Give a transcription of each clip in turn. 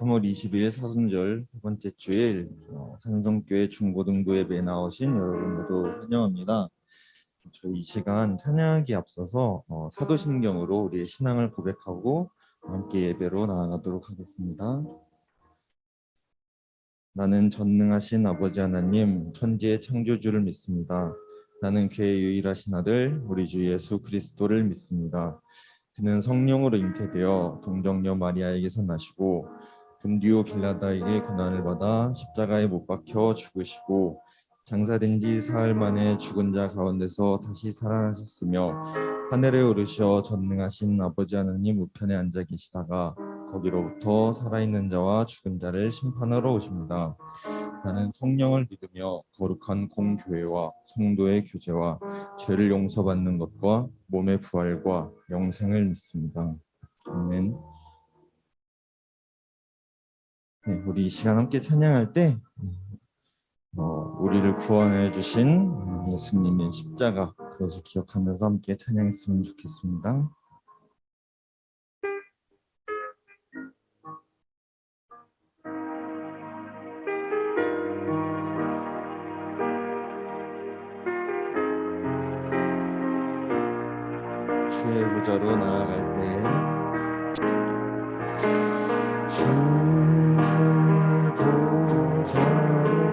3월 20일 사순절 세 번째 주일 산성교회 중고등부 예배에 나오신 여러분 모두 환영합니다. 저희 이 시간 찬양하기에 앞서서 사도신경으로 우리의 신앙을 고백하고 함께 예배로 나아가도록 하겠습니다. 나는 전능하신 아버지 하나님 천지의 창조주를 믿습니다. 나는 그의 유일하신 아들 우리 주 예수 그리스도를 믿습니다. 그는 성령으로 잉태되어 동정녀 마리아에게서 나시고 본디오 빌라다에게 고난을 받아 십자가에 못 박혀 죽으시고 장사된 지 사흘 만에 죽은 자 가운데서 다시 살아나셨으며 하늘에 오르셔 전능하신 아버지 하나님 우편에 앉아 계시다가 거기로부터 살아있는 자와 죽은 자를 심판하러 오십니다. 나는 성령을 믿으며 거룩한 공교회와 성도의 교제와 죄를 용서받는 것과 몸의 부활과 영생을 믿습니다. 아멘. 네, 우리 이 시간 함께 찬양할 때 우리를 구원해 주신 예수님의 십자가 그것을 기억하면서 함께 찬양했으면 좋겠습니다. 주의 보좌로 나아갈 때 주의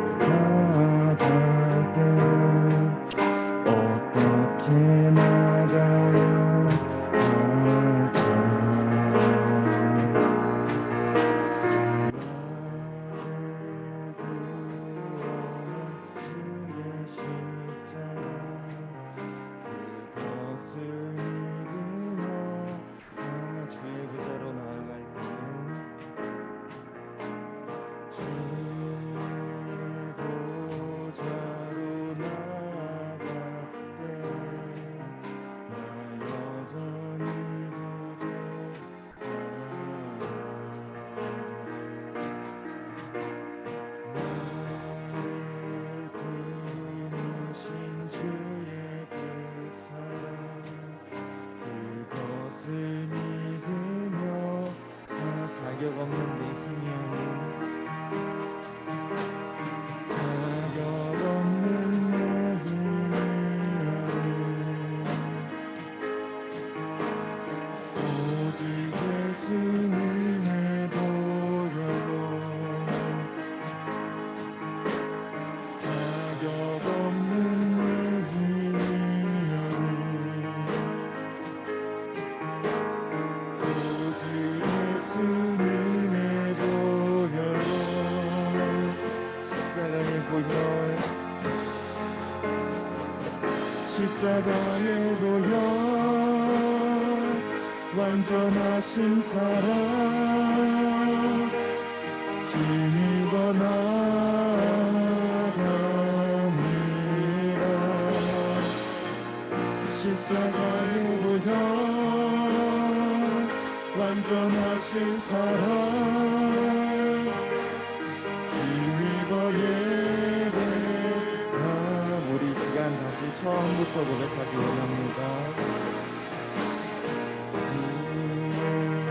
보좌로 나아갈 때 어떻게 나가야 할까? 주의 십자가 그것을 믿으며 주의 보좌로 나아갈 때는 주의 보좌로 나아갈 때나 여전히 부족하다. 나를 부르신 주의 그 사랑 그것을 믿으며 다 자격 없는 내 힘이 아닌 자격 없는 내 힘이 아닌 오직 예수님의 보혈로 자격 없는 내 힘이 아닌 오직 예수님의 보혈로 십자가의 보혈 십자가의 보혈 완전하신 사랑 힘입어 나아갑니다. 십자가의 보혈 완전하신 사랑 힘입어 예배하. 우리 시간 다시 처음부터 고백하기 원합니다.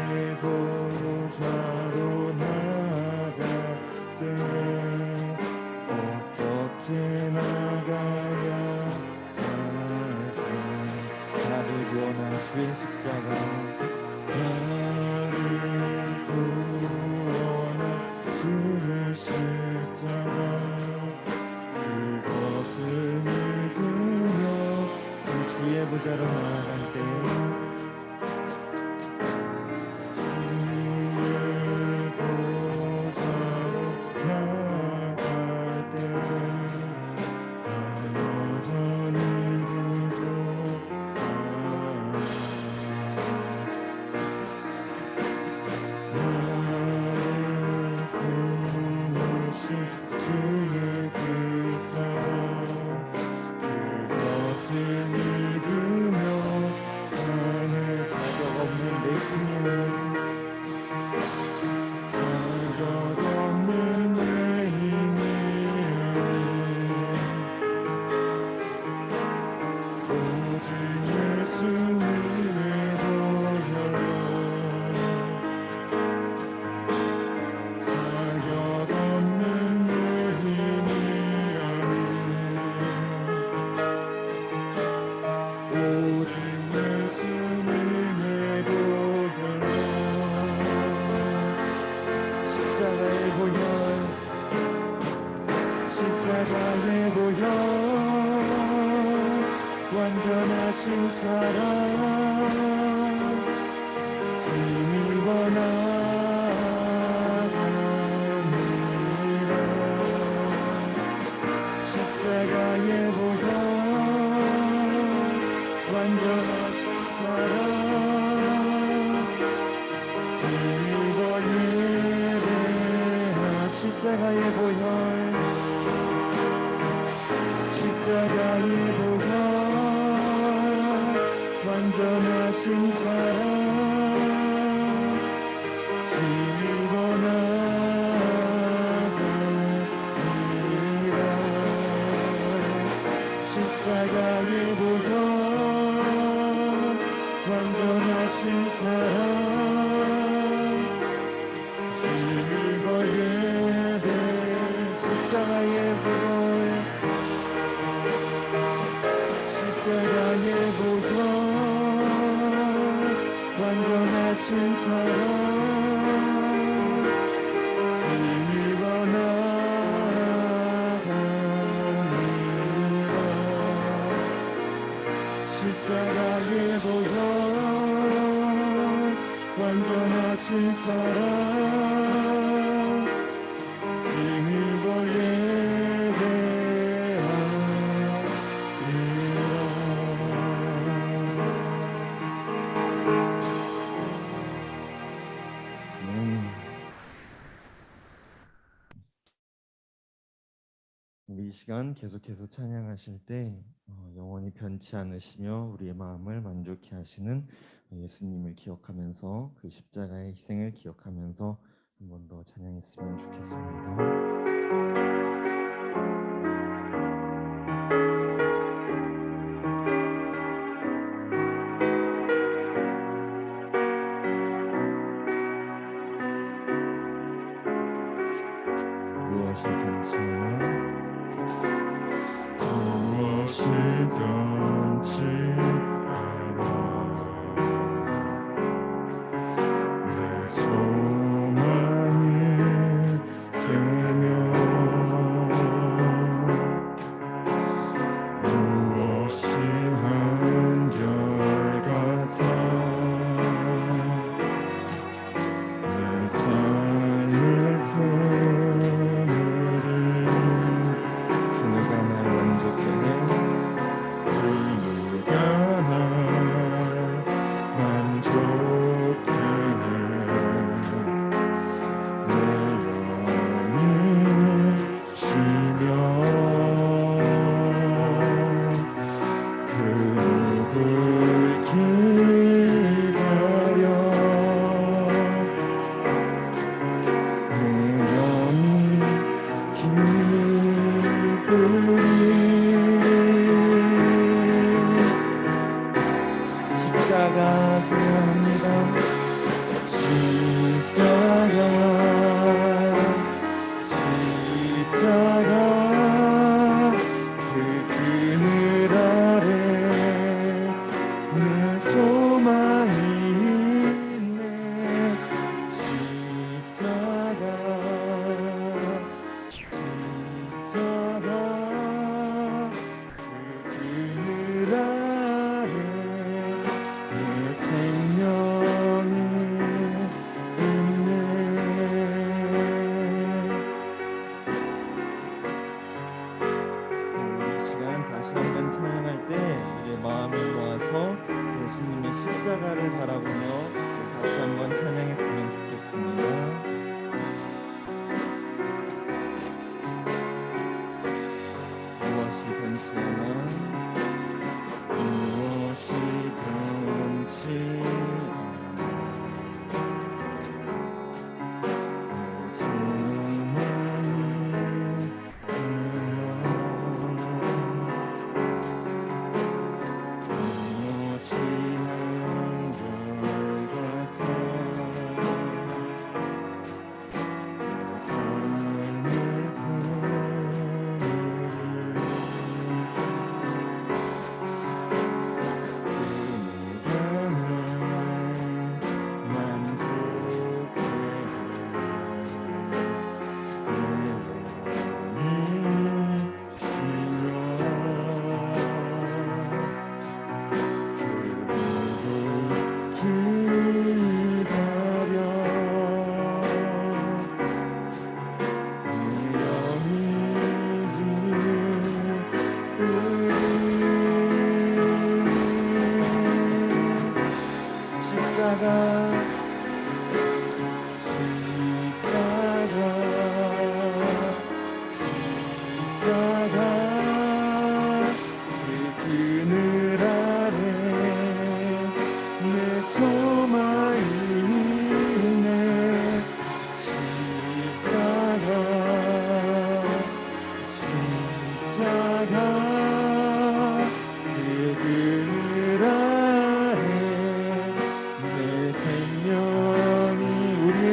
주의 보좌로 나아갈 때 어떻게 나가야 할까? 나를 구원한 주의 십자가 나를 구원한 주의 십자가 그것을 믿으며 주의 보좌로 나아갈 십자가의 보혈 완전하신 사랑 힘입어 예배 십자가의 보혈 십자가의 보혈 완전하신 사랑 십자가의 보혈 완전하신 사랑 힘입어 이 시간 계속해서 찬양하실 때 영원히 변치 않으시며 우리의 마음을 만족케 하시는 예수님을 기억하면서 그 십자가의 희생을 기억하면서 한 번 더 찬양했으면 좋겠습니다. 무엇이 괜찮아 무엇이 변치 않아 내 소망이 되며 무엇이 한결같아 내 삶을 그누가 날 만족해 그누가 날 만족해 내 영이 쉬며 그 누굴 기다려 내 영이 십자가 져야 합니다. 십자가 그 그늘 아래 내 소망이 있네 십자가 그 그늘 아래 내 생명이 있네 우리 이 시간 다시 한번 찬양할 때 우리의 마음을 모아서 예수님의 십자가를 바라보며 다시 한번 찬양했으면 좋겠습니다.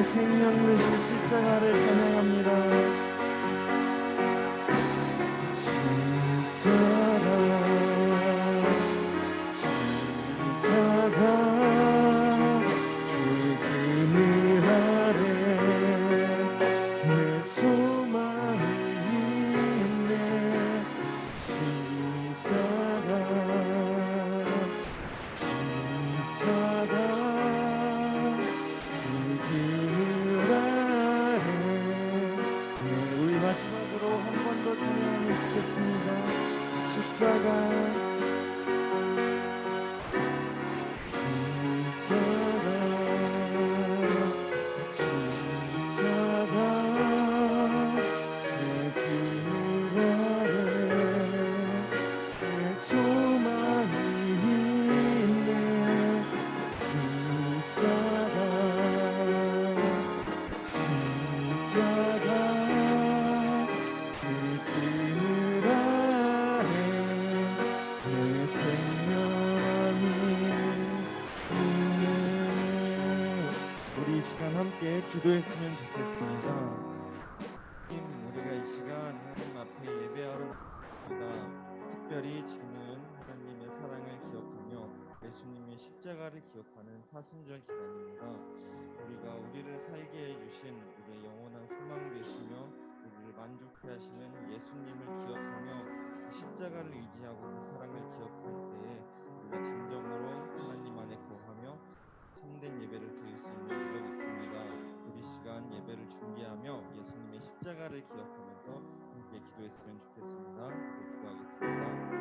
생명 되신 십자가를 찬양합니다. 기도했으면 좋겠습니다. 우리가 이 시간 하나님 앞에 예배하러 나왔습니다. 특별히 지금은 하나님의 사랑을 기억하며 예수님의 십자가를 기억하는 사순절 기간입니다. 우리가 우리를 살게 해주신 우리의 영원한 소망 되시며 우리를 만족해 하시는 예수님을 기억하며 십자가를 의지하고 그 사랑을 기억할 때에 우리가 진정으로 하나님 안에 거하며 참된 예배를 드릴 수 있는 줄로 믿습니다. 우리 시간 예배를 준비하며 예수님의 십자가를 기억하면서 함께 기도했으면 좋겠습니다. 기도하겠습니다.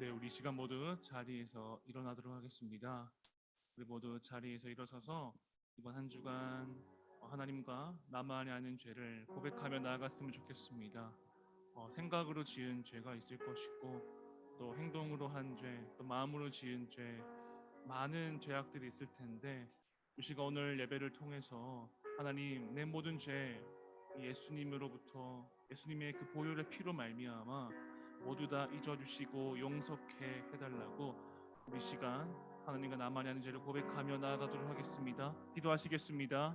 네, 우리 시간 모두 자리에서 일어나도록 하겠습니다. 우리 모두 자리에서 일어서서 이번 한 주간 하나님과 나만이 아는 죄를 고백하며 나아갔으면 좋겠습니다. 생각으로 지은 죄가 있을 것이고 또 행동으로 한 죄, 또 마음으로 지은 죄, 많은 죄악들이 있을 텐데 우리가 오늘 예배를 통해서 하나님 내 모든 죄 예수님으로부터 예수님의 그 보혈의 피로 말미암아 모두 다 잊어주시고 용서케 해달라고 우리 시간 하나님과 나만이 아는 죄를 고백하며 나아가도록 하겠습니다. 기도하시겠습니다.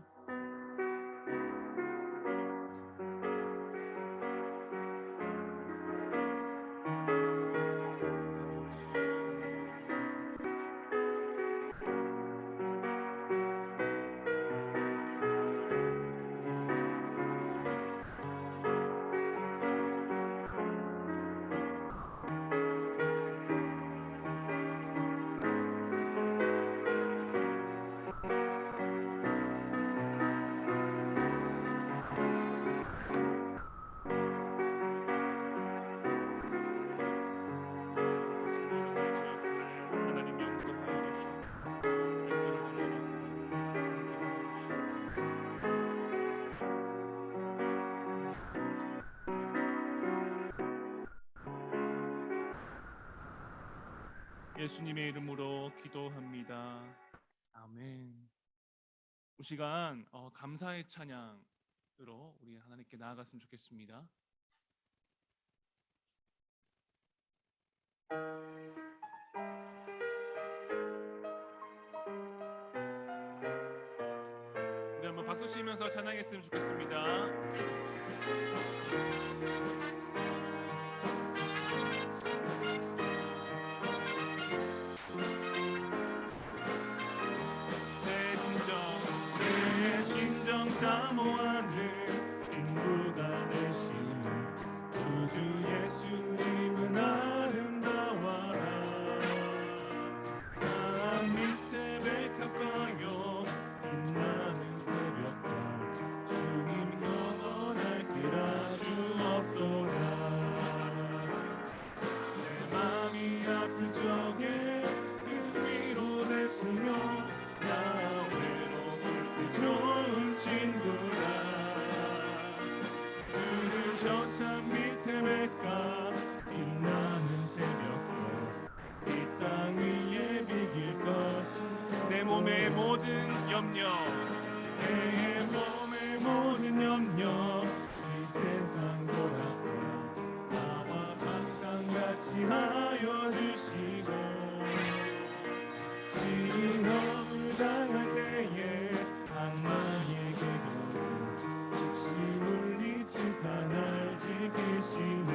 예수님의 이름으로 기도합니다. 아멘. 이 시간 감사의 찬양으로 우리 하나님께 나아갔으면 좋겠습니다. 우리 한번 박수 치면서 찬양했으면 좋겠습니다. 내 진정 사모하는 인부가 되시는 구주 예수님 염려 내 몸의 모든 염려 이 세상 돌아가 나와 항상 같이 하여 주시고 시험을 당할 때에 악마의 기도를 즉시 물리치사 날 지키시네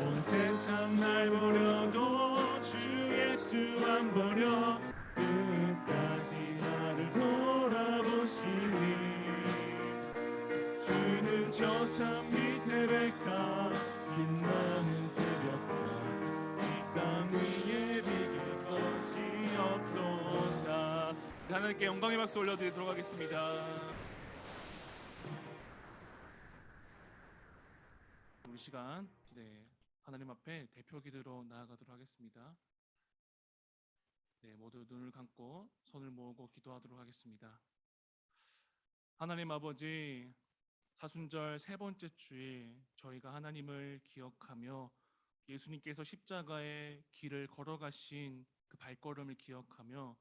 온 세상 날 버려도 주 예수 안 버려 끝까지 나를 돌아보시니 주는 저 산 밑에 백합 빛나는 새벽과 이 땅 위에 비길 것이 없도다. 하나님께 영광의 박수 올려드리도록 하겠습니다. 우리 시간 하나님 앞에 대표 기도로 나아가도록 하겠습니다. 모두 눈을 감고 손을 모으고 기도하도록 하겠습니다. 하나님 아버지, 사순절 세 번째 주일 저희가 하나님을 기억하며 예수님께서 십자가의 길을 걸어가신 그 발걸음을 기억하며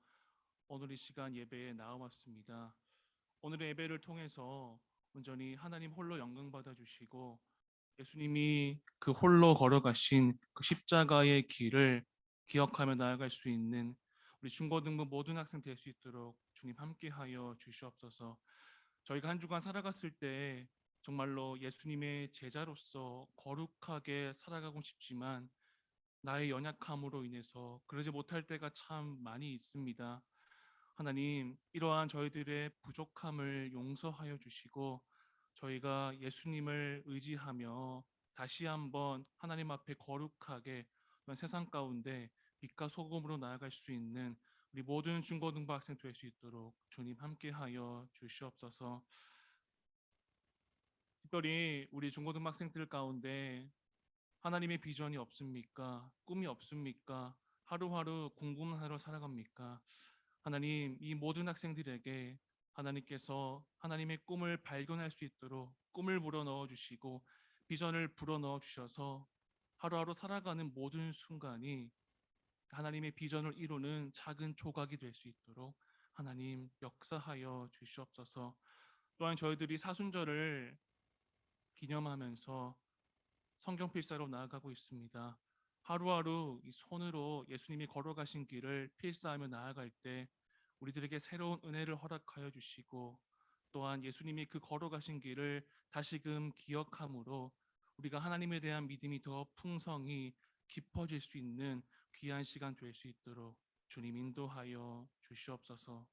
오늘 이 시간 예배에 나와왔습니다. 오늘의 예배를 통해서 온전히 하나님 홀로 영광 받아주시고 예수님이 그 홀로 걸어가신 그 십자가의 길을 기억하며 나아갈 수 있는 우리 중고등부 모든 학생 될 수 있도록 주님 함께하여 주시옵소서. 저희가 한 주간 살아갔을 때 정말로 예수님의 제자로서 거룩하게 살아가고 싶지만 나의 연약함으로 인해서 그러지 못할 때가 참 많이 있습니다. 하나님, 이러한 저희들의 부족함을 용서하여 주시고 저희가 예수님을 의지하며 다시 한번 하나님 앞에 거룩하게 세상 가운데 빛과 소금으로 나아갈 수 있는 우리 모든 중고등부 학생 될 수 있도록 주님 함께하여 주시옵소서. 특별히 우리 중고등부 학생들 가운데 하나님의 비전이 없습니까? 꿈이 없습니까? 하루하루 공부만 하러 살아갑니까? 하나님, 이 모든 학생들에게 하나님께서 하나님의 꿈을 발견할 수 있도록 꿈을 불어넣어 주시고 비전을 불어넣어 주셔서 하루하루 살아가는 모든 순간이 하나님의 비전을 이루는 작은 조각이 될 수 있도록 하나님 역사하여 주시옵소서. 또한 저희들이 사순절을 기념하면서 성경 필사로 나아가고 있습니다. 하루하루 이 손으로 예수님이 걸어가신 길을 필사하며 나아갈 때 우리들에게 새로운 은혜를 허락하여 주시고 또한 예수님이 그 걸어가신 길을 다시금 기억함으로 우리가 하나님에 대한 믿음이 더 풍성히 깊어질 수 있는 귀한 시간 될 수 있도록 주님 인도하여 주시옵소서.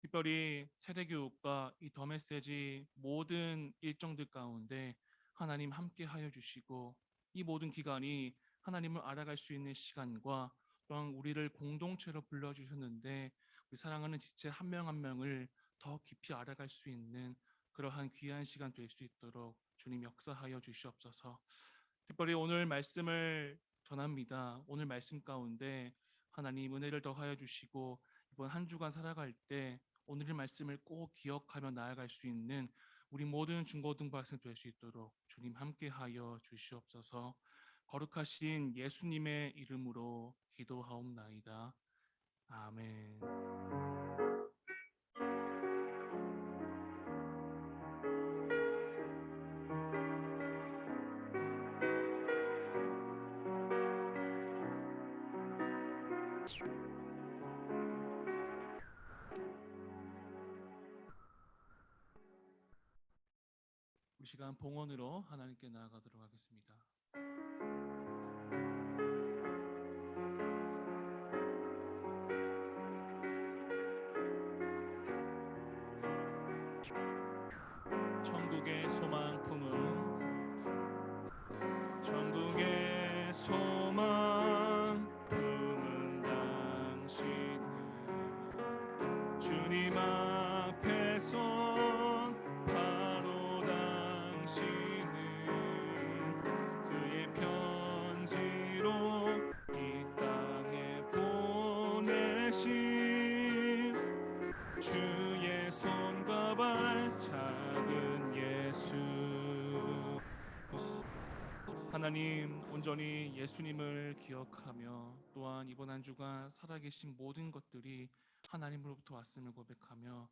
특별히 세대교육과 이 더 메시지 모든 일정들 가운데 하나님 함께하여 주시고 이 모든 기간이 하나님을 알아갈 수 있는 시간과 또한 우리를 공동체로 불러주셨는데 우리 사랑하는 지체 한 명 한 명을 더 깊이 알아갈 수 있는 그러한 귀한 시간 될 수 있도록 주님 역사하여 주시옵소서. 특별히 오늘 말씀을 전합니다. 오늘 말씀 가운데 하나님 은혜를 더하여 주시고 이번 한 주간 살아갈 때 오늘의 말씀을 꼭 기억하며 나아갈 수 있는 우리 모든 중고등부 학생 될 수 있도록 주님 함께하여 주시옵소서. 거룩하신 예수님의 이름으로 기도하옵나이다. 아멘. 이 시간 봉헌으로 하나님께 나아가도록 하겠습니다. 천국의 소망 품은 천국의 소망 품은 당신은 주님 앞에 선 바로 당신은 그의 편지로 이 땅에 보내신 주의 손과 발 작은 예수. 하나님, 온전히 예수님을 기억하며 또한 이번 한 주간 살아계신 모든 것들이 하나님으로부터 왔음을 고백하며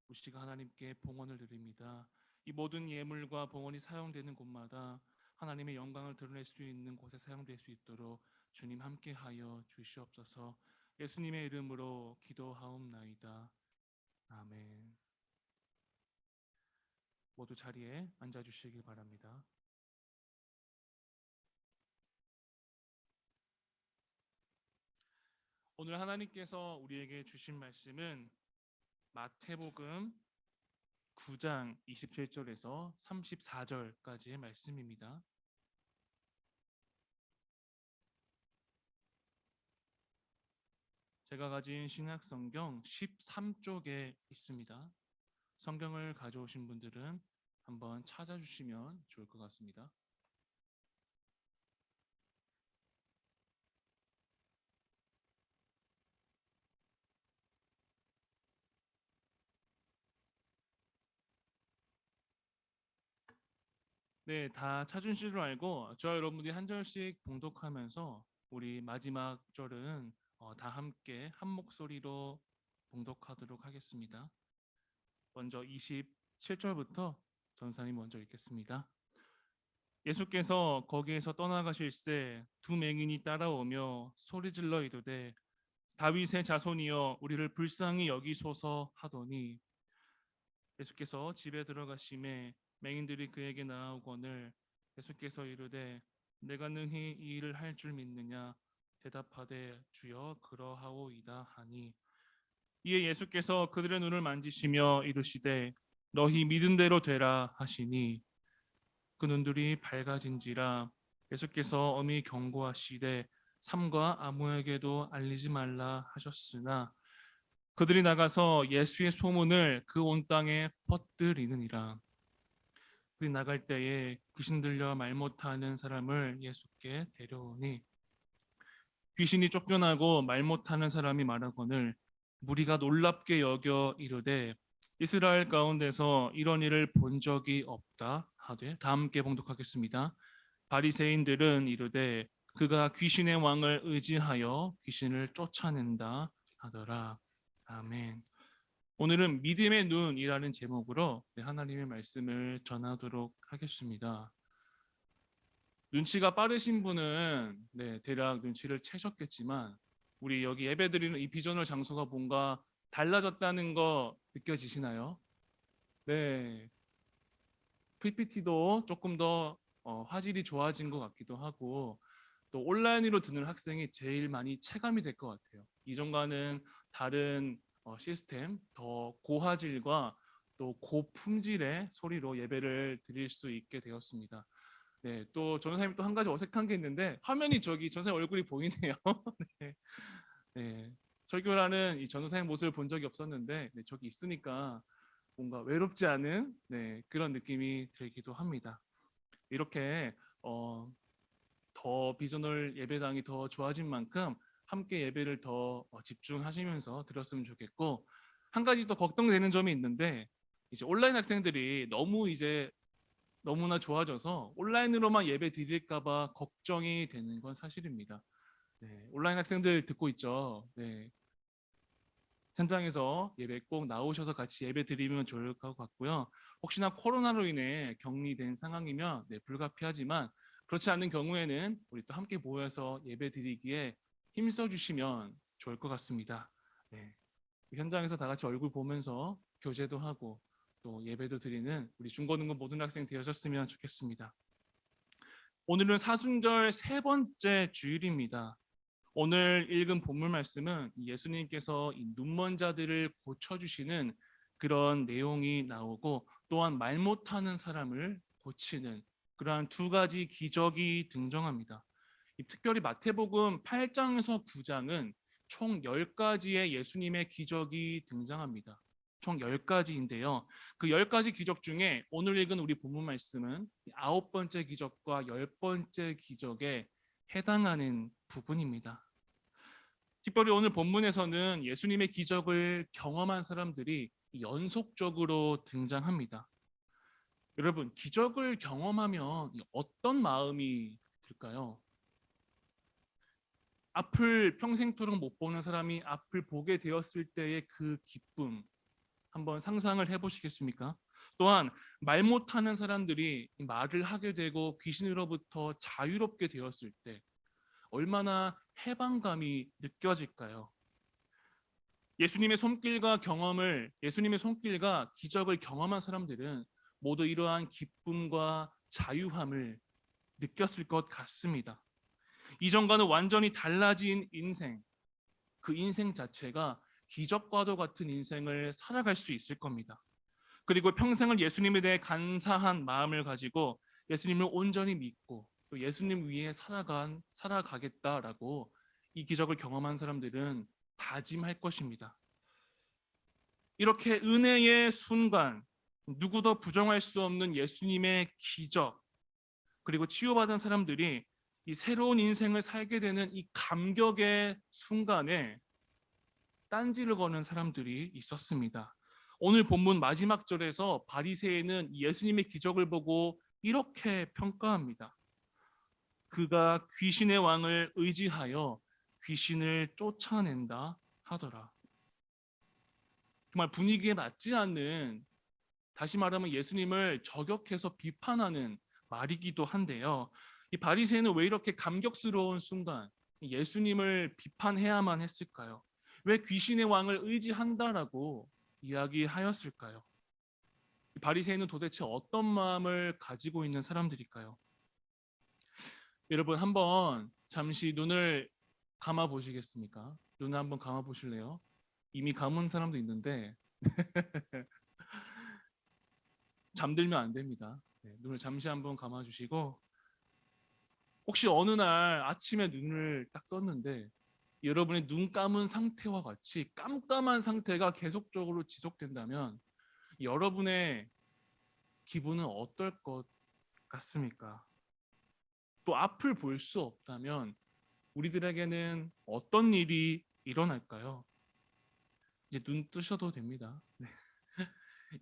우리가 하나님께 봉헌을 드립니다. 이 모든 예물과 봉헌이 사용되는 곳마다 하나님의 영광을 드러낼 수 있는 곳에 사용될 수 있도록 주님 함께하여 주시옵소서. 예수님의 이름으로 기도하옵나이다. 아멘. 모두 자리에 앉아주시기 바랍니다. 오늘 하나님께서 우리에게 주신 말씀은 마태복음 9장 27절에서 34절까지의 말씀입니다. 제가 가진 신약 성경 13쪽에 있습니다. 성경을 가져오신 분들은 한번 찾아주시면 좋을 것 같습니다. 네, 다 찾으신 줄 알고 저와 여러분들이 한 절씩 봉독하면서 우리 마지막 절은 다 함께 한 목소리로 봉독하도록 하겠습니다. 먼저 27절부터 전사님 먼저 읽겠습니다. 예수께서 거기에서 떠나가실새 두 맹인이 따라오며 소리질러 이르되 다윗의 자손이여 우리를 불쌍히 여기소서 하더니 예수께서 집에 들어가심에 맹인들이 그에게 나아오거늘 예수께서 이르되 내가 능히 이 일을 할 줄 믿느냐 대답하되 주여 그러하오이다 하니 이에 예수께서 그들의 눈을 만지시며 이르시되 너희 믿은 대로 되라 하시니 그 눈들이 밝아진지라. 예수께서 엄히 경고하시되 삼가 아무에게도 알리지 말라 하셨으나 그들이 나가서 예수의 소문을 그 온 땅에 퍼뜨리느니라. 그들이 나갈 때에 귀신 들려 말 못하는 사람을 예수께 데려오니 귀신이 쫓겨나고 말 못하는 사람이 말하거늘 무리가 놀랍게 여겨 이르되 이스라엘 가운데서 이런 일을 본 적이 없다 하되. 다 함께 봉독하겠습니다. 바리새인들은 이르되 그가 귀신의 왕을 의지하여 귀신을 쫓아낸다 하더라. 아멘. 오늘은 믿음의 눈이라는 제목으로 하나님의 말씀을 전하도록 하겠습니다. 눈치가 빠르신 분은 대략 눈치를 채셨겠지만 우리 여기 예배드리는 이 비전홀 장소가 뭔가 달라졌다는 거 느껴지시나요? 네, PPT도 조금 더 화질이 좋아진 것 같기도 하고 또 온라인으로 듣는 학생이 제일 많이 체감이 될 것 같아요. 이전과는 다른 시스템, 더 고화질과 또 고품질의 소리로 예배를 드릴 수 있게 되었습니다. 네, 또 전도사님 또 한 가지 어색한 게 있는데 화면이 저기 전도사님 얼굴이 보이네요. 네, 네, 설교라는 이 전도사님 모습을 본 적이 없었는데 저기 있으니까 뭔가 외롭지 않은 그런 느낌이 들기도 합니다. 이렇게 더 비전홀 예배당이 더 좋아진 만큼 함께 예배를 더 집중하시면서 들었으면 좋겠고 한 가지 더 걱정되는 점이 있는데 이제 온라인 학생들이 너무나 좋아져서 온라인으로만 예배 드릴까봐 걱정이 되는 건 사실입니다. 네, 온라인 학생들 듣고 있죠? 네, 현장에서 예배 꼭 나오셔서 같이 예배 드리면 좋을 것 같고요. 혹시나 코로나로 인해 격리된 상황이면 불가피하지만 그렇지 않은 경우에는 우리 또 함께 모여서 예배 드리기에 힘써 주시면 좋을 것 같습니다. 네. 현장에서 다 같이 얼굴 보면서 교제도 하고 또 예배도 드리는 우리 중고등부 모든 학생 되셨으면 좋겠습니다. 오늘은 사순절 세 번째 주일입니다. 오늘 읽은 본문 말씀은 예수님께서 이 눈먼 자들을 고쳐주시는 그런 내용이 나오고 또한 말 못하는 사람을 고치는 그러한 두 가지 기적이 등장합니다. 특별히 마태복음 8장에서 9장은 총 10가지의 예수님의 기적이 등장합니다. 총 10가지인데요. 그 10가지 기적 중에 오늘 읽은 우리 본문 말씀은 9번째 기적과 10번째 기적에 해당하는 부분입니다. 특별히 오늘 본문에서는 예수님의 기적을 경험한 사람들이 연속적으로 등장합니다. 여러분, 기적을 경험하면 어떤 마음이 있을까요? 앞을 평생토록 못 보는 사람이 앞을 보게 되었을 때의 그 기쁨, 한번 상상을 해보시겠습니까? 또한 말 못하는 사람들이 말을 하게 되고 귀신으로부터 자유롭게 되었을 때 얼마나 해방감이 느껴질까요? 예수님의 손길과 기적을 경험한 사람들은 모두 이러한 기쁨과 자유함을 느꼈을 것 같습니다. 이전과는 완전히 달라진 인생, 그 인생 자체가 기적과도 같은 인생을 살아갈 수 있을 겁니다. 그리고 평생을 예수님에 대해 감사한 마음을 가지고 예수님을 온전히 믿고 또 예수님 위에 살아가겠다라고 이 기적을 경험한 사람들은 다짐할 것입니다. 이렇게 은혜의 순간, 누구도 부정할 수 없는 예수님의 기적, 그리고 치유받은 사람들이 이 새로운 인생을 살게 되는 이 감격의 순간에 딴지를 거는 사람들이 있었습니다. 오늘 본문 마지막 절에서 바리새인은 예수님의 기적을 보고 이렇게 평가합니다. 그가 귀신의 왕을 의지하여 귀신을 쫓아낸다 하더라. 정말 분위기에 맞지 않는, 다시 말하면 예수님을 저격해서 비판하는 말이기도 한데요. 이 바리새인은 왜 이렇게 감격스러운 순간 예수님을 비판해야만 했을까요? 왜 귀신의 왕을 의지한다라고 이야기하였을까요? 이 바리새인은 도대체 어떤 마음을 가지고 있는 사람들일까요? 여러분 한번 잠시 눈을 감아 보시겠습니까? 눈을 한번 감아 보실래요? 이미 감은 사람도 있는데 잠들면 안 됩니다. 네, 눈을 잠시 한번 감아 주시고, 혹시 어느 날 아침에 눈을 딱 떴는데 여러분의 눈 감은 상태와 같이 깜깜한 상태가 계속적으로 지속된다면 여러분의 기분은 어떨 것 같습니까? 또 앞을 볼 수 없다면 우리들에게는 어떤 일이 일어날까요? 이제 눈 뜨셔도 됩니다. 네.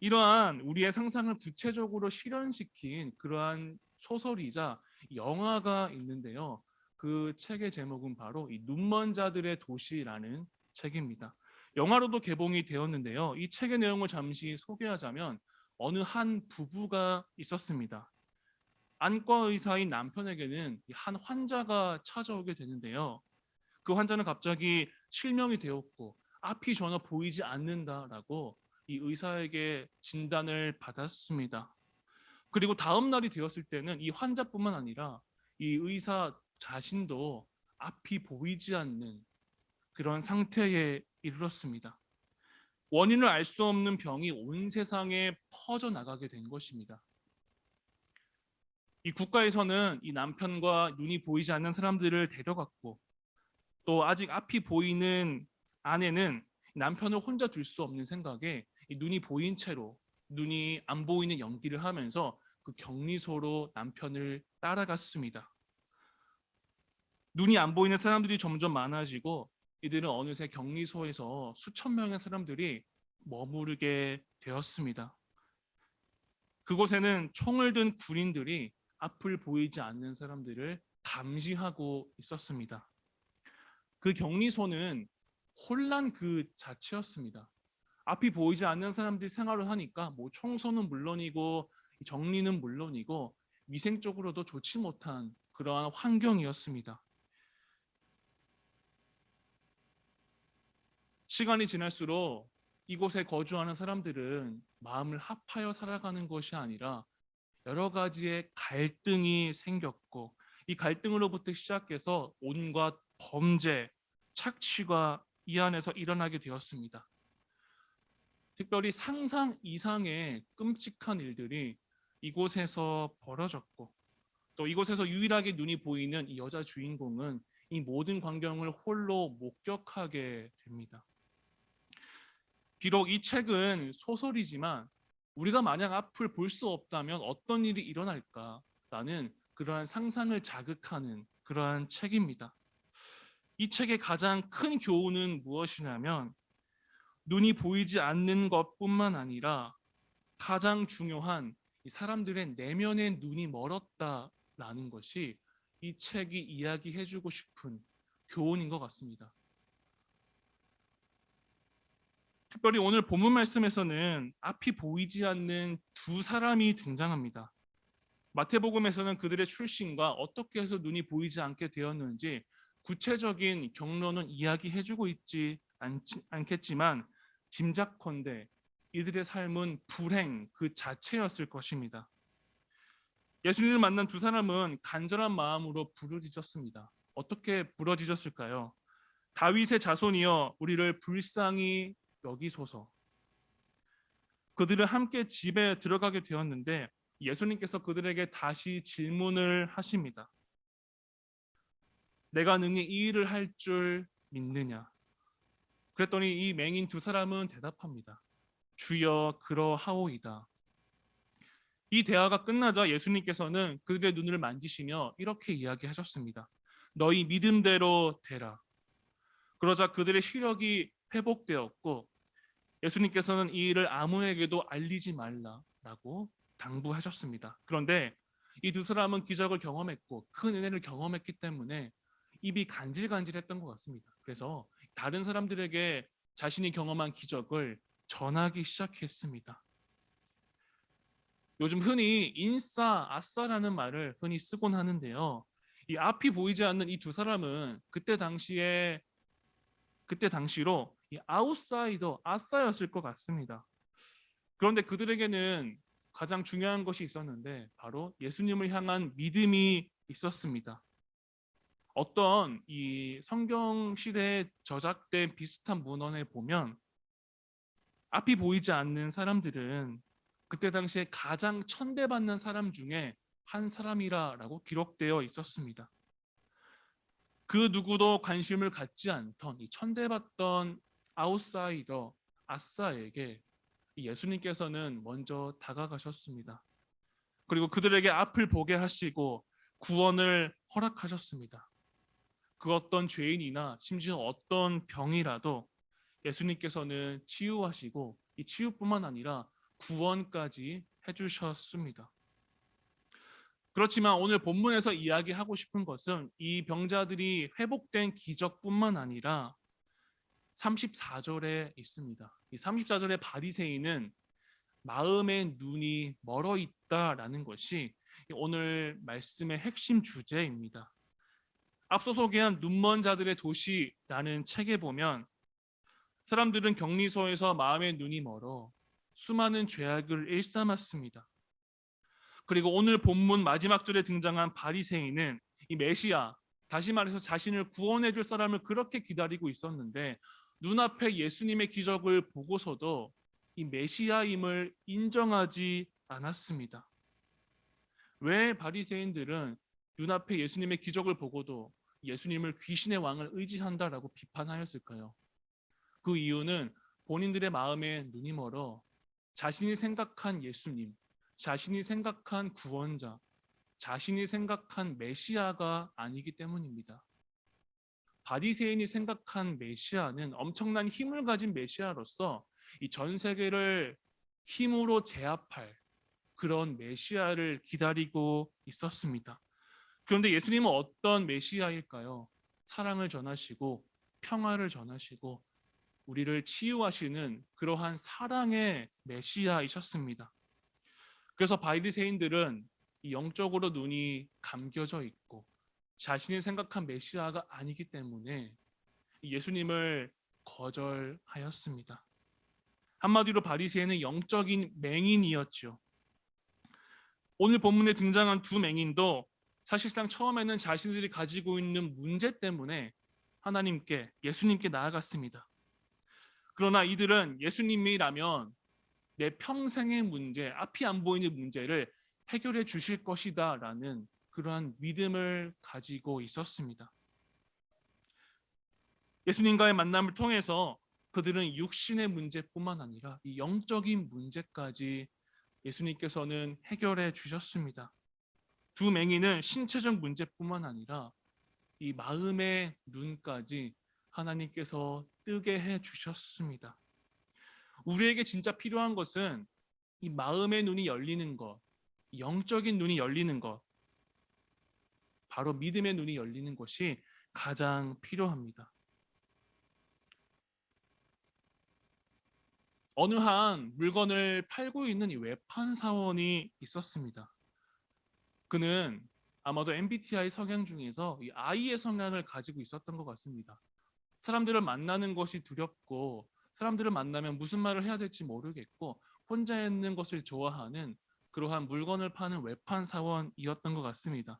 이러한 우리의 상상을 구체적으로 실현시킨 그러한 소설이자 영화가 있는데요. 그 책의 제목은 바로 이 눈먼 자들의 도시라는 책입니다. 영화로도 개봉이 되었는데요. 이 책의 내용을 잠시 소개하자면 어느 한 부부가 있었습니다. 안과 의사인 남편에게는 한 환자가 찾아오게 되는데요. 그 환자는 갑자기 실명이 되었고 앞이 전혀 보이지 않는다라고 이 의사에게 진단을 받았습니다. 그리고 다음 날이 되었을 때는 이 환자뿐만 아니라 이 의사 자신도 앞이 보이지 않는 그런 상태에 이르렀습니다. 원인을 알 수 없는 병이 온 세상에 퍼져 나가게 된 것입니다. 이 국가에서는 이 남편과 눈이 보이지 않는 사람들을 데려갔고, 또 아직 앞이 보이는 아내는 남편을 혼자 둘 수 없는 생각에 눈이 보인 채로 눈이 안 보이는 연기를 하면서 그 격리소로 남편을 따라갔습니다. 눈이 안 보이는 사람들이 점점 많아지고 이들은 어느새 격리소에서 수천 명의 사람들이 머무르게 되었습니다. 그곳에는 총을 든 군인들이 앞을 보이지 않는 사람들을 감시하고 있었습니다. 그 격리소는 혼란 그 자체였습니다. 앞이 보이지 않는 사람들이 생활을 하니까 뭐 청소는 물론이고 정리는 물론이고 위생적으로도 좋지 못한 그러한 환경이었습니다. 시간이 지날수록 이곳에 거주하는 사람들은 마음을 합하여 살아가는 것이 아니라 여러 가지의 갈등이 생겼고, 이 갈등으로부터 시작해서 온갖 범죄, 착취가 이 안에서 일어나게 되었습니다. 특별히 상상 이상의 끔찍한 일들이 이곳에서 벌어졌고, 또 이곳에서 유일하게 눈이 보이는 이 여자 주인공은 이 모든 광경을 홀로 목격하게 됩니다. 비록 이 책은 소설이지만 우리가 만약 앞을 볼 수 없다면 어떤 일이 일어날까라는 그러한 상상을 자극하는 그러한 책입니다. 이 책의 가장 큰 교훈은 무엇이냐면 눈이 보이지 않는 것뿐만 아니라 가장 중요한 이 사람들의 내면의 눈이 멀었다라는 것이 이 책이 이야기해주고 싶은 교훈인 것 같습니다. 특별히 오늘 본문 말씀에서는 앞이 보이지 않는 두 사람이 등장합니다. 마태복음에서는 그들의 출신과 어떻게 해서 눈이 보이지 않게 되었는지 구체적인 경로는 이야기해주고 있지 않겠지만 짐작컨대 이들의 삶은 불행 그 자체였을 것입니다. 예수님을 만난 두 사람은 간절한 마음으로 부르짖었습니다. 어떻게 부르짖었을까요? 다윗의 자손이여 우리를 불쌍히 여기소서. 그들은 함께 집에 들어가게 되었는데 예수님께서 그들에게 다시 질문을 하십니다. 내가 능히 이 일을 할 줄 믿느냐? 그랬더니 이 맹인 두 사람은 대답합니다. 주여 그러하오이다. 이 대화가 끝나자 예수님께서는 그들의 눈을 만지시며 이렇게 이야기하셨습니다. 너희 믿음대로 되라. 그러자 그들의 시력이 회복되었고 예수님께서는 이 일을 아무에게도 알리지 말라라고 당부하셨습니다. 그런데 이 두 사람은 기적을 경험했고 큰 은혜를 경험했기 때문에 입이 간질간질했던 것 같습니다. 그래서 다른 사람들에게 자신이 경험한 기적을 전하기 시작했습니다. 요즘 흔히 인싸, 아싸라는 말을 흔히 쓰곤 하는데요. 이 앞이 보이지 않는 이 두 사람은 그때 당시로 이 아웃사이더, 아싸였을 것 같습니다. 그런데 그들에게는 가장 중요한 것이 있었는데 바로 예수님을 향한 믿음이 있었습니다. 어떤 이 성경 시대에 저작된 비슷한 문헌에 보면 앞이 보이지 않는 사람들은 그때 당시에 가장 천대받는 사람 중에 한 사람이라고 기록되어 있었습니다. 그 누구도 관심을 갖지 않던 이 천대받던 아웃사이더 아싸에게 예수님께서는 먼저 다가가셨습니다. 그리고 그들에게 앞을 보게 하시고 구원을 허락하셨습니다. 그 어떤 죄인이나 심지어 어떤 병이라도 예수님께서는 치유하시고 이 치유뿐만 아니라 구원까지 해주셨습니다. 그렇지만 오늘 본문에서 이야기하고 싶은 것은 이 병자들이 회복된 기적뿐만 아니라 34절에 있습니다. 이 34절의 바리새인은 마음의 눈이 멀어 있다라는 것이 오늘 말씀의 핵심 주제입니다. 앞서 소개한 눈먼 자들의 도시라는 책에 보면 사람들은 격리소에서 마음의 눈이 멀어 수많은 죄악을 일삼았습니다. 그리고 오늘 본문 마지막 절에 등장한 바리새인은 이 메시아, 다시 말해서 자신을 구원해 줄 사람을 그렇게 기다리고 있었는데 눈앞에 예수님의 기적을 보고서도 이 메시아임을 인정하지 않았습니다. 왜 바리새인들은 눈앞에 예수님의 기적을 보고도 예수님을 귀신의 왕을 의지한다라고 비판하였을까요? 그 이유는 본인들의 마음에 눈이 멀어 자신이 생각한 예수님, 자신이 생각한 구원자, 자신이 생각한 메시아가 아니기 때문입니다. 바리새인이 생각한 메시아는 엄청난 힘을 가진 메시아로서 이 전 세계를 힘으로 제압할 그런 메시아를 기다리고 있었습니다. 그런데 예수님은 어떤 메시아일까요? 사랑을 전하시고 평화를 전하시고 우리를 치유하시는 그러한 사랑의 메시아이셨습니다. 그래서 바리새인들은 영적으로 눈이 감겨져 있고 자신이 생각한 메시아가 아니기 때문에 예수님을 거절하였습니다. 한마디로 바리새인은 영적인 맹인이었죠. 오늘 본문에 등장한 두 맹인도 사실상 처음에는 자신들이 가지고 있는 문제 때문에 하나님께, 예수님께 나아갔습니다. 그러나 이들은 예수님이라면 내 평생의 문제, 앞이 안 보이는 문제를 해결해 주실 것이다 라는 그러한 믿음을 가지고 있었습니다. 예수님과의 만남을 통해서 그들은 육신의 문제뿐만 아니라 이 영적인 문제까지 예수님께서는 해결해 주셨습니다. 두 맹인은 신체적 문제뿐만 아니라 이 마음의 눈까지 하나님께서 뜨게 해 주셨습니다. 우리에게 진짜 필요한 것은 이 마음의 눈이 열리는 것, 영적인 눈이 열리는 것, 바로 믿음의 눈이 열리는 것이 가장 필요합니다. 어느 한 물건을 팔고 있는 이 외판 사원이 있었습니다. 그는 아마도 MBTI 성향 중에서 이 I의 성향을 가지고 있었던 것 같습니다. 사람들을 만나는 것이 두렵고 사람들을 만나면 무슨 말을 해야 될지 모르겠고 혼자 있는 것을 좋아하는 그러한 물건을 파는 외판 사원이었던 것 같습니다.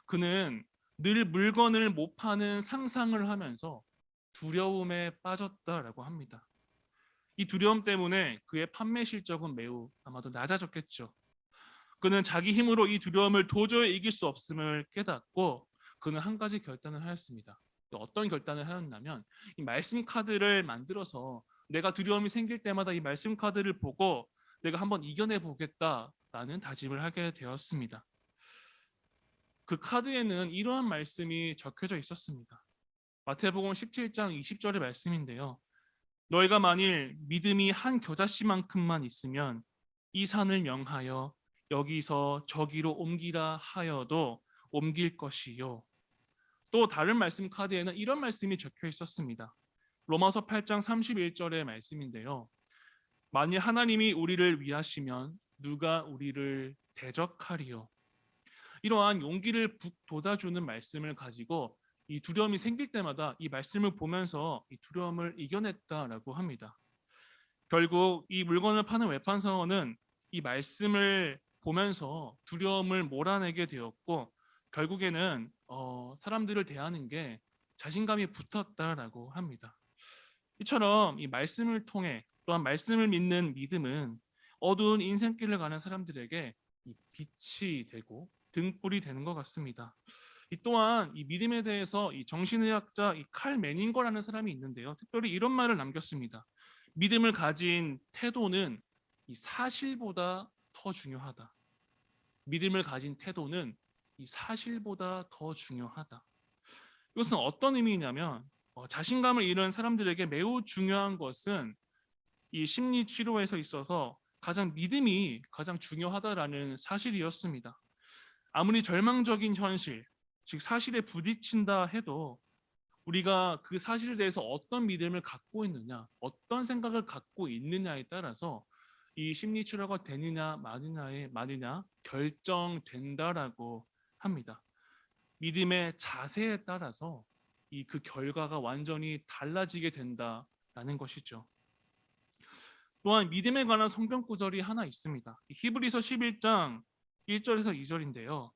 그는 늘 물건을 못 파는 상상을 하면서 두려움에 빠졌다라고 합니다. 이 두려움 때문에 그의 판매 실적은 매우 아마도 낮아졌겠죠. 그는 자기 힘으로 이 두려움을 도저히 이길 수 없음을 깨닫고 그는 한 가지 결단을 하였습니다. 어떤 결단을 하였냐면 이 말씀 카드를 만들어서 내가 두려움이 생길 때마다 이 말씀 카드를 보고 내가 한번 이겨내 보겠다라는 다짐을 하게 되었습니다. 그 카드에는 이러한 말씀이 적혀져 있었습니다. 마태복음 17장 20절의 말씀인데요. 너희가 만일 믿음이 한 겨자씨만큼만 있으면 이 산을 명하여 여기서 저기로 옮기라 하여도 옮길 것이요. 또 다른 말씀 카드에는 이런 말씀이 적혀 있었습니다. 로마서 8장 31절의 말씀인데요. 만일 하나님이 우리를 위하시면 누가 우리를 대적하리요. 이러한 용기를 북돋아주는 말씀을 가지고 이 두려움이 생길 때마다 이 말씀을 보면서 이 두려움을 이겨냈다라고 합니다. 결국 이 물건을 파는 외판사원은 이 말씀을 보면서 두려움을 몰아내게 되었고 결국에는 사람들을 대하는 게 자신감이 붙었다라고 합니다. 이처럼 이 말씀을 통해 또한 말씀을 믿는 믿음은 어두운 인생길을 가는 사람들에게 이 빛이 되고 등불이 되는 것 같습니다. 이 또한 이 믿음에 대해서 이 정신의학자 이 칼 매닝거라는 사람이 있는데요. 특별히 이런 말을 남겼습니다. 믿음을 가진 태도는 이 사실보다 더 중요하다. 믿음을 가진 태도는 이 사실보다 더 중요하다. 이것은 어떤 의미냐면 자신감을 잃은 사람들에게 매우 중요한 것은 이 심리 치료에서 있어서 가장 믿음이 가장 중요하다라는 사실이었습니다. 아무리 절망적인 현실, 즉 사실에 부딪힌다 해도 우리가 그 사실에 대해서 어떤 믿음을 갖고 있느냐, 어떤 생각을 갖고 있느냐에 따라서 이 심리 치료가 되느냐 마느냐 결정된다라고 합니다. 믿음의 자세에 따라서 이 그 결과가 완전히 달라지게 된다라는 것이죠. 또한 믿음에 관한 성경 구절이 하나 있습니다. 히브리서 11장 1절에서 2절인데요.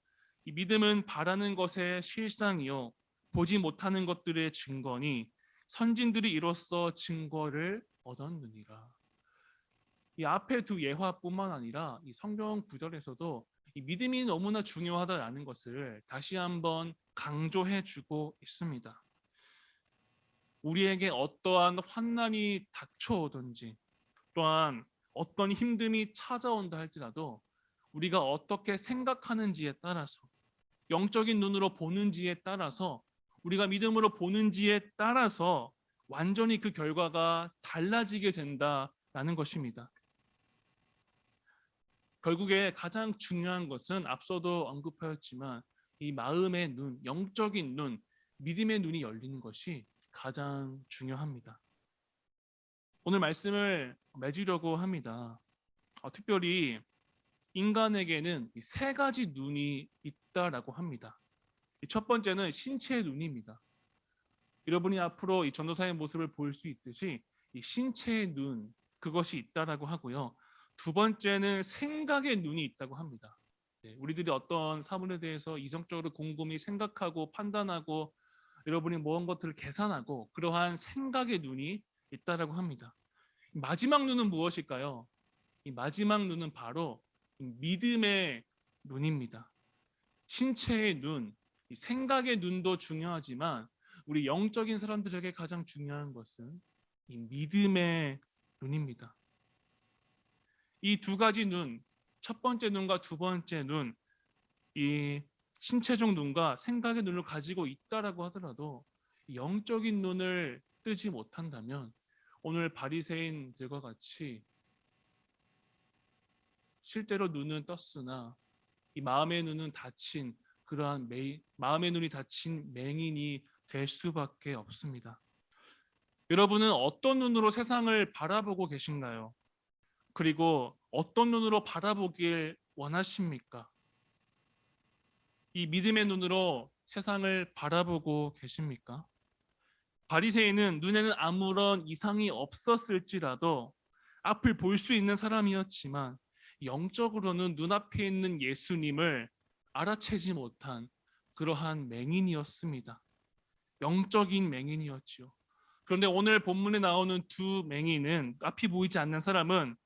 이 믿음은 바라는 것의 실상이요 보지 못하는 것들의 증거니 선진들이 이로써 증거를 얻었느니라. 이 앞에 두 예화뿐만 아니라 이 성경 구절에서도 이 믿음이 너무나 중요하다라는 것을 다시 한번 강조해 주고 있습니다. 우리에게 어떠한 환난이 닥쳐오든지 또한 어떤 힘듦이 찾아온다 할지라도 우리가 어떻게 생각하는지에 따라서 영적인 눈으로 보는지에 따라서 우리가 믿음으로 보는지에 따라서 완전히 그 결과가 달라지게 된다라는 것입니다. 결국에 가장 중요한 것은 앞서도 언급하였지만 이 마음의 눈, 영적인 눈, 믿음의 눈이 열리는 것이 가장 중요합니다. 오늘 말씀을 맺으려고 합니다. 특별히 인간에게는 세 가지 눈이 있다라고 합니다. 첫 번째는 신체의 눈입니다. 여러분이 앞으로 이 전도사의 모습을 볼 수 있듯이 이 신체의 눈 그것이 있다라고 하고요. 두 번째는 생각의 눈이 있다고 합니다. 우리들이 어떤 사물에 대해서 이성적으로 곰곰이 생각하고 판단하고 여러분이 모은 것들을 계산하고 그러한 생각의 눈이 있다라고 합니다. 마지막 눈은 무엇일까요? 이 마지막 눈은 바로 믿음의 눈입니다. 신체의 눈, 생각의 눈도 중요하지만 우리 영적인 사람들에게 가장 중요한 것은 이 믿음의 눈입니다. 이 두 가지 눈, 첫 번째 눈과 두 번째 눈, 이 신체적 눈과 생각의 눈을 가지고 있다라고 하더라도 영적인 눈을 뜨지 못한다면 오늘 바리새인들과 같이 실제로 눈은 떴으나 이 마음의 눈은 닫힌 그러한 마음의 눈이 닫힌 맹인이 될 수밖에 없습니다. 여러분은 어떤 눈으로 세상을 바라보고 계신가요? 그리고 어떤 눈으로 바라보길 원하십니까? 이 믿음의 눈으로 세상을 바라보고 계십니까? 바리새인은 눈에는 아무런 이상이 없었을지라도 앞을 볼 수 있는 사람이었지만 영적으로는 눈앞에 있는 예수님을 알아채지 못한 그러한 맹인이었습니다. 영적인 맹인이었지요. 그런데 오늘 본문에 나오는 두 맹인은, 앞이 보이지 않는 사람은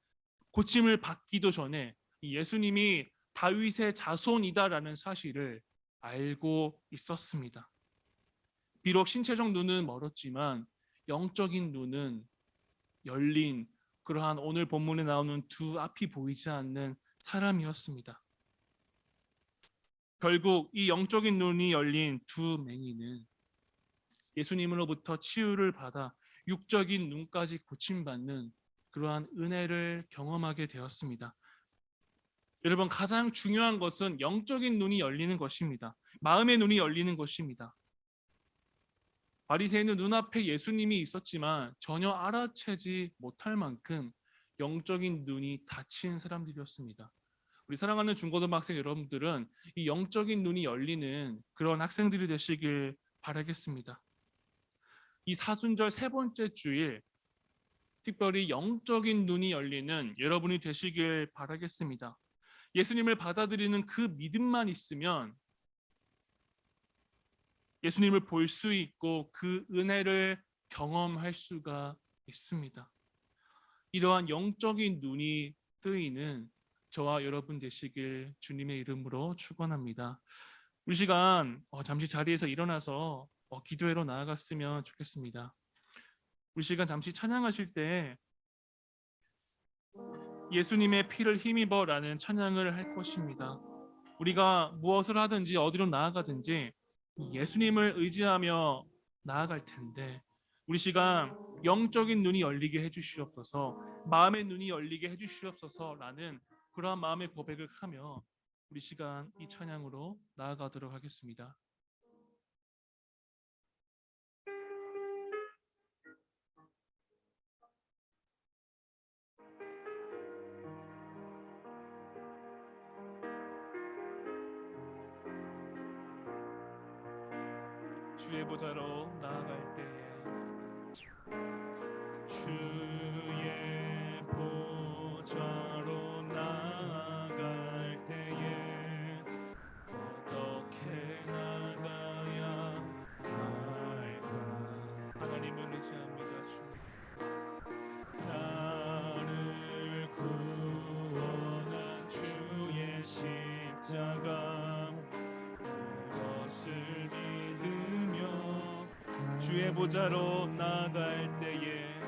고침을 받기도 전에 예수님이 다윗의 자손이다라는 사실을 알고 있었습니다. 비록 신체적 눈은 멀었지만 영적인 눈은 열린 그러한 오늘 본문에 나오는 두 앞이 보이지 않는 사람이었습니다. 결국 이 영적인 눈이 열린 두 맹인은 예수님으로부터 치유를 받아 육적인 눈까지 고침받는 그러한 은혜를 경험하게 되었습니다. 여러분, 가장 중요한 것은 영적인 눈이 열리는 것입니다. 마음의 눈이 열리는 것입니다. 바리새인은 눈앞에 예수님이 있었지만 전혀 알아채지 못할 만큼 영적인 눈이 닫힌 사람들이었습니다. 우리 사랑하는 중고등학생 여러분들은 이 영적인 눈이 열리는 그런 학생들이 되시길 바라겠습니다. 이 사순절 세 번째 주일, 특별히 영적인 눈이 열리는 여러분이 되시길 바라겠습니다. 예수님을 받아들이는 그 믿음만 있으면 예수님을 볼 수 있고 그 은혜를 경험할 수가 있습니다. 이러한 영적인 눈이 뜨이는 저와 여러분 되시길 주님의 이름으로 축원합니다. 우리 시간 잠시 자리에서 일어나서 기도회로 나아갔으면 좋겠습니다. 우리 시간 잠시 찬양하실 때 예수님의 피를 힘입어라는 찬양을 할 것입니다. 우리가 무엇을 하든지 어디로 나아가든지 예수님을 의지하며 나아갈 텐데 우리 시간 영적인 눈이 열리게 해주시옵소서, 마음의 눈이 열리게 해주시옵소서라는 그러한 마음의 고백을 하며 우리 시간 이 찬양으로 나아가도록 하겠습니다. 주의 보좌로 나아갈 때에 주의 보좌로 나아갈 때에 어떻게 나가야 할까? 하나님을 의지합니다. 주 나를 구원한 주의 십자가 그것을 믿으며 주의 보좌로 나아갈 때에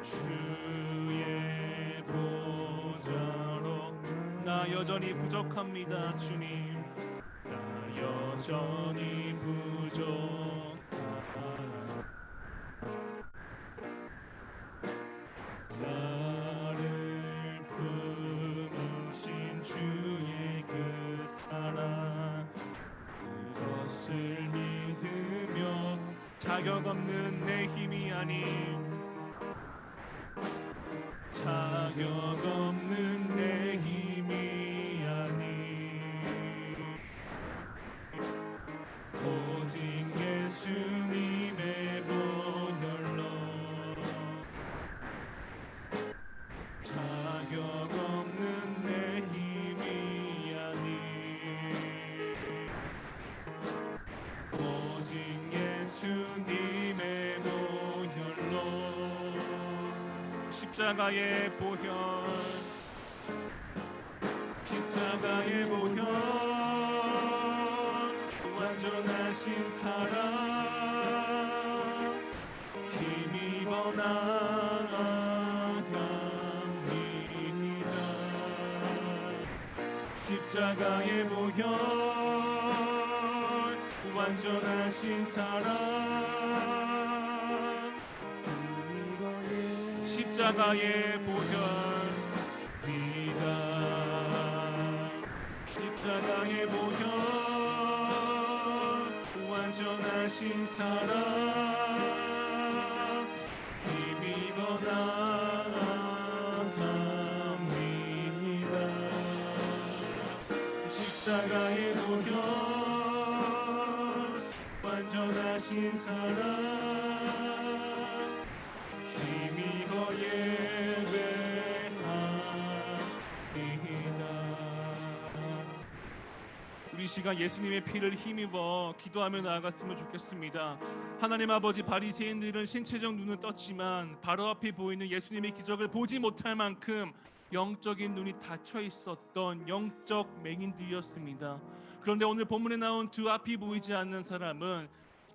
주의 보좌로 나 여전히 부족합니다. 주님, 나 여전히 부족하다. 나를 품으신 주의 그 사랑 그것을 믿으며 자격 없는 내 힘이 아닌 자격 없는 내 힘이 아닌 오직 예수님의 보혈로 자격 없는 내 힘이 아닌 오직 예수님의 보혈로 십자가의 보혈 십자가의 보혈 완전하신 사랑 힘입어 나아갑니다. 십자가의 보혈 완전하신 사랑 십자가의 보혈 십자가의 보혈 완전하신 사랑 힘입어 나아갑니다. 십자가의 보혈 완전하신 사랑 힘입어 우리 시간 예수님의 피를 힘입어 기도하며 나아갔으면 좋겠습니다. 하나님 아버지, 바리새인들은 신체적 눈은 떴지만 바로 앞에 보이는 예수님의 기적을 보지 못할 만큼 영적인 눈이 닫혀 있었던 영적 맹인들이었습니다. 그런데 오늘 본문에 나온 두 앞이 보이지 않는 사람은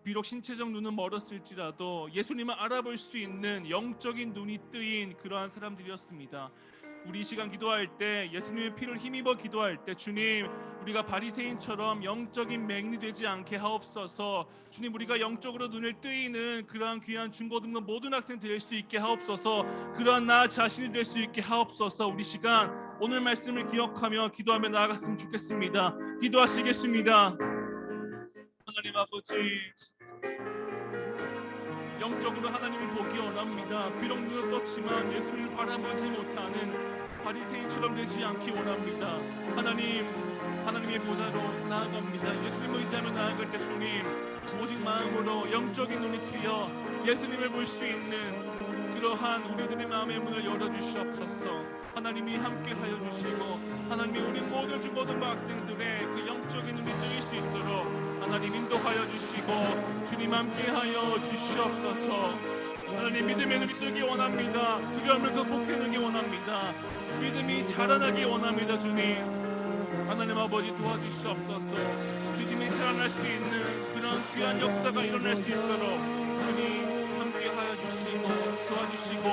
비록 신체적 눈은 멀었을지라도 예수님을 알아볼 수 있는 영적인 눈이 뜨인 그러한 사람들이었습니다. 우리 시간 기도할 때 예수님의 피를 힘입어 기도할 때 주님, 우리가 바리새인처럼 영적인 맹인이 되지 않게 하옵소서. 주님, 우리가 영적으로 눈을 뜨이는 그러한 귀한 중고등부 모든 학생 될 수 있게 하옵소서. 그러한 나 자신이 될 수 있게 하옵소서. 우리 시간 오늘 말씀을 기억하며 기도하며 나아갔으면 좋겠습니다. 기도하시겠습니다. 하나님 아버지, 영적으로 하나님을 보기 원합니다. 비록 눈을 떴지만 예수님을 바라보지 못하는 바리새인처럼 되지 않기 원합니다. 하나님의 보좌로 나아갑니다. 예수님을 의지하며 나아갈 때 주님, 오직 마음으로 영적인 눈이 트여 예수님을 볼 수 있는 그러한 우리들의 마음의 문을 열어주시옵소서. 하나님이 함께하여 주시고 하나님이 우리 모든 중고등부 학생들의 그 영적인 눈이 뜨일 수 있도록 하나님 인도하여 주시고 주님 함께하여 주시옵소서. 하나님, 믿음의 눈이 뜨기 원합니다. 두려움을 극복해내기 원합니다. 믿음이 자라나기 원합니다. 주님, 하나님 아버지 도와주시옵소서. 믿음이 자라날 수 있는 그런 귀한 역사가 일어날 수 있도록 주님 함께하여 주시고 도와주시고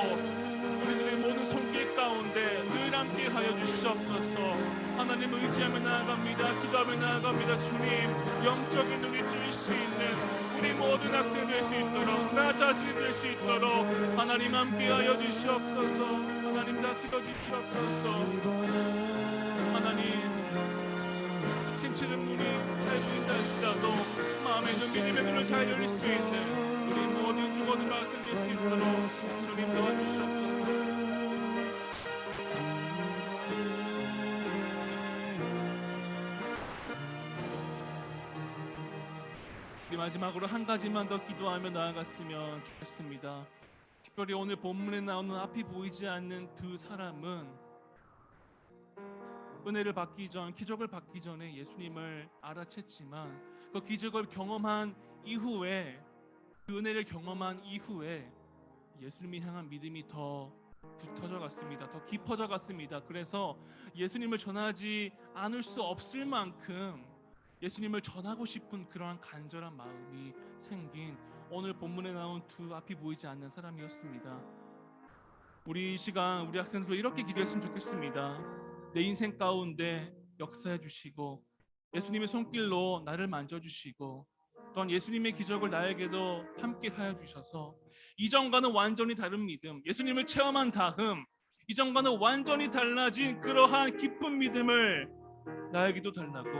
우리들의 모든 손길 가운데 늘 함께하여 주시옵소서. 하나님을 의지하며 나아갑니다. 기도하며 나아갑니다. 주님, 영적인 눈이 뜨일 수 있는 우리 모든 학생 될 수 있도록, 나 자신이 될 수 있도록 하나님 함께하여 주시옵소서. 하나님 다스려 주시옵소서. 하나님, 신체적 눈이 잘 보인다 할지라도 마음에 있는 믿음의 눈을 잘 열릴 수 있는 우리 모든 중고등부 학생 될 수 있도록 주님 도와주시옵소서. 마지막으로 한 가지만 더 기도하며 나아갔으면 좋겠습니다. 특별히 오늘 본문에 나오는 앞이 보이지 않는 두 사람은 은혜를 받기 전, 기적을 받기 전에 예수님을 알아챘지만 그 기적을 경험한 이후에, 그 은혜를 경험한 이후에 예수님을 향한 믿음이 더 붙어져 갔습니다. 더 깊어져 갔습니다. 그래서 예수님을 전하지 않을 수 없을 만큼 예수님을 전하고 싶은 그러한 간절한 마음이 생긴 오늘 본문에 나온 두 앞이 보이지 않는 사람이었습니다. 우리 시간 우리 학생들도 이렇게 기도했으면 좋겠습니다. 내 인생 가운데 역사해 주시고 예수님의 손길로 나를 만져주시고 또한 예수님의 기적을 나에게도 함께 하여 주셔서 이전과는 완전히 다른 믿음, 예수님을 체험한 다음 이전과는 완전히 달라진 그러한 기쁜 믿음을 나에게도 달라고,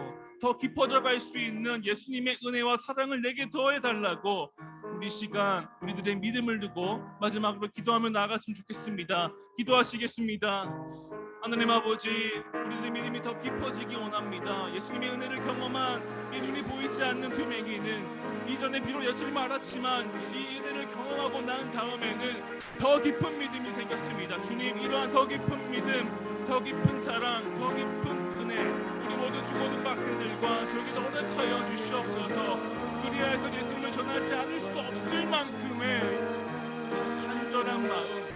더 깊어져 갈 수 있는 예수님의 은혜와 사랑을 내게 더해 달라고 우리 시간 우리들의 믿음을 두고 마지막으로 기도하며 나아갔으면 좋겠습니다. 기도하시겠습니다. 하나님 아버지, 우리들의 믿음이 더 깊어지기 원합니다. 예수님의 은혜를 경험한 이 눈이 보이지 않는 두 맹인은 이전에 비록 예수님을 알았지만 이 은혜를 경험하고 난 다음에는 더 깊은 믿음이 생겼습니다. 주님, 이러한 더 깊은 믿음, 더 깊은 사랑, 더 깊은 은혜 우리 모든 중고등부 학생들과 저에게도 허락하여 주시옵소서. 그리하여서 예수님을 전하지 않을 수 없을 만큼의 간절한 마음,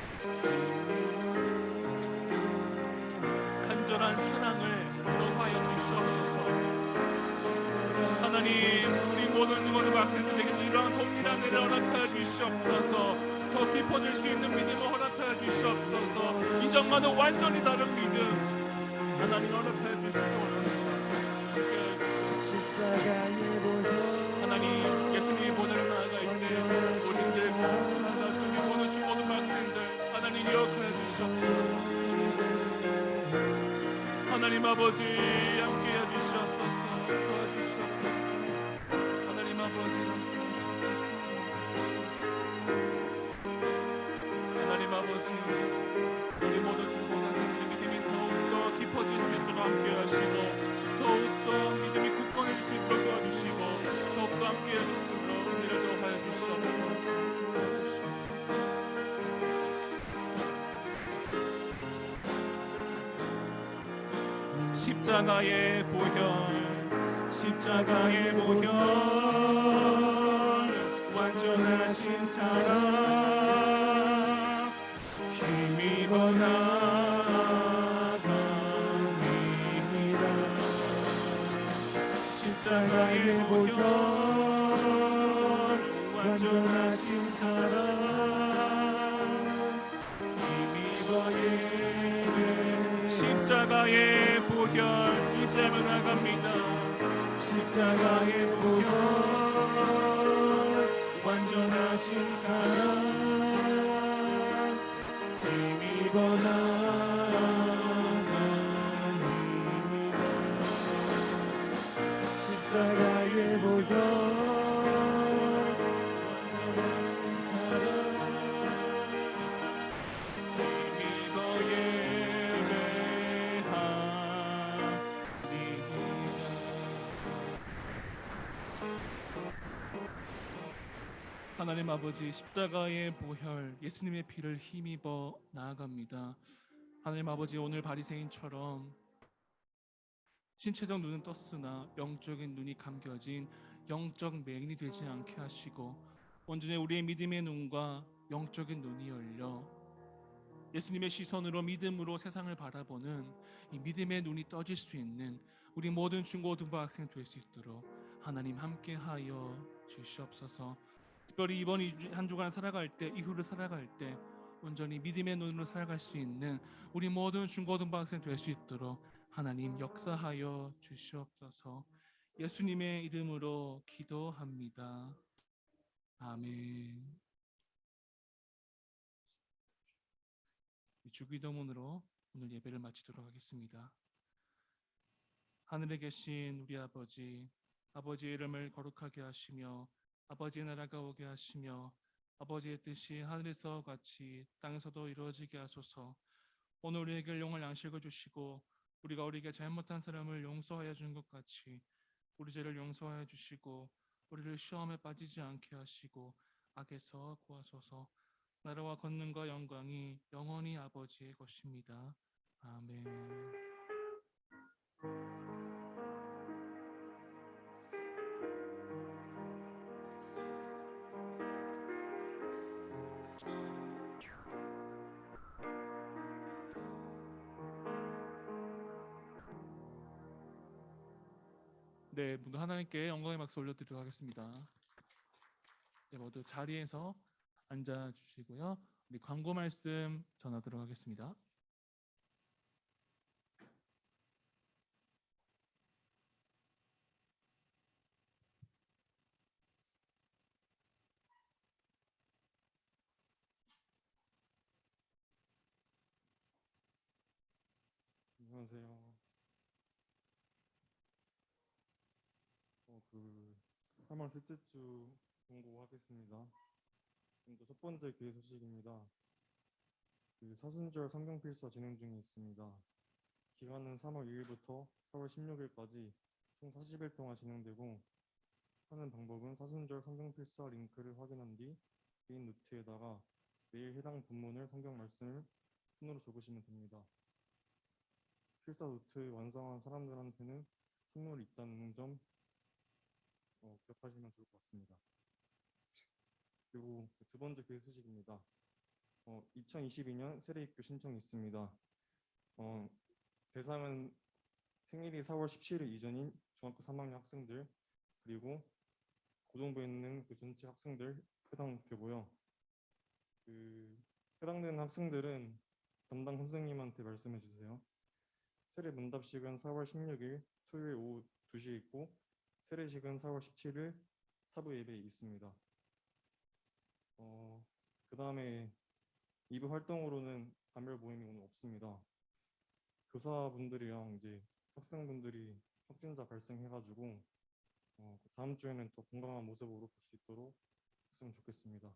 간절한 사랑을 더하여 주시옵소서. 하나님, 우리 모든 중고등부 학생들에게도 이러한 동일한 은혜를 허락하여 주시옵소서. 더 깊어질 수 있는 믿음을 허락하여 주시옵소서. 이전과는 완전히 다른 믿음 하나님 허락하여 주시기 원합니다. 하나님, 예수님이 보좌로 나아갈 때 우리들 우리 모든 중고등부 학생들 하나님 기억하여 주시옵소서. 하나님 아버지 함께해 주시옵소서. 하나님 아버지, 우리 모두 중고등학생들의 믿음이 더욱더 깊어질 수 있도록 함께 하시고, 더욱더 믿음이 굳건해질 수 있도록 도와주시고, 더욱더 함께 해주시도록 은혜를 더하여 주시옵소서. 십자가의 보혈, 십자가의 보혈, 완전하신 사랑, 힘입어 나아갑니다. 십자가의 보혈, 완전하신 사랑, 힘입어 예배. 십자가의 보혈, 이제는 나갑니다. 십자가의 보혈, 완전하신 사랑, 힘입어 나아갑니다. 십자가의 보혈, 완전하신 사랑, 힘입어 하나님 아버지, 십자가의 보혈, 예수님의 피를 힘입어 나아갑니다. 하나님 아버지, 오늘 바리새인처럼 신체적 눈은 떴으나 영적인 눈이 감겨진 영적 맹인이 되지 않게 하시고, 온전히 우리의 믿음의 눈과 영적인 눈이 열려 예수님의 시선으로 믿음으로 세상을 바라보는 이 믿음의 눈이 떠질 수 있는 우리 모든 중고등부 학생 될 수 있도록 하나님 함께하여 주시옵소서. 특별히 이번 한 주간 살아갈 때, 이후를 살아갈 때 온전히 믿음의 눈으로 살아갈 수 있는 우리 모든 중고등부 학생 될 수 있도록 하나님 역사하여 주시옵소서. 예수님의 이름으로 기도합니다. 아멘. 주기도문으로 오늘 예배를 마치도록 하겠습니다. 하늘에 계신 우리 아버지, 아버지의 이름을 거룩하게 하시며 아버지의 나라가 오게 하시며 아버지의 뜻이 하늘에서 같이 땅에서도 이루어지게 하소서. 오늘 우리에게 일용할 양식을 주시고 우리가 우리에게 잘못한 사람을 용서하여 준 것 같이 우리 죄를 용서하여 주시고 우리를 시험에 빠지지 않게 하시고 악에서 구하소서. 나라와 권능과 영광이 영원히 아버지의 것입니다. 아멘. 네, 모두 하나님께 영광의 박수 올려드리도록 하겠습니다. 네, 모두 자리에서 앉아 주시고요. 우리 광고 말씀 전하도록 하겠습니다. 안녕하세요. 3월 셋째 주 공고하겠습니다. 먼저 첫 번째 교회 소식입니다. 사순절 성경필사 진행 중에 있습니다. 기간은 3월 2일부터 4월 16일까지 총 40일 동안 진행되고, 하는 방법은 사순절 성경필사 링크를 확인한 뒤 개인 노트에다가 매일 해당 본문을 성경 말씀을 손으로 적으시면 됩니다. 필사 노트 완성한 사람들한테는 선물이 있다는 점 기억하시면 좋을 것 같습니다. 그리고 두 번째 교회 소식입니다. 2022년 세례입교 신청이 있습니다. 대상은 생일이 4월 17일 이전인 중학교 3학년 학생들, 그리고 고등부에 있는 전체 학생들 해당되고요. 해당되는 학생들은 담당 선생님한테 말씀해 주세요. 세례 문답식은 4월 16일 토요일 오후 2시에 있고, 세례식은 4월 17일 사부 예배에 있습니다. 그 다음에 2부 활동으로는 단별 모임이 오늘 없습니다. 교사분들이랑 이제 학생분들이 확진자 발생해가지고 다음 주에는 더 건강한 모습으로 볼 수 있도록 했으면 좋겠습니다.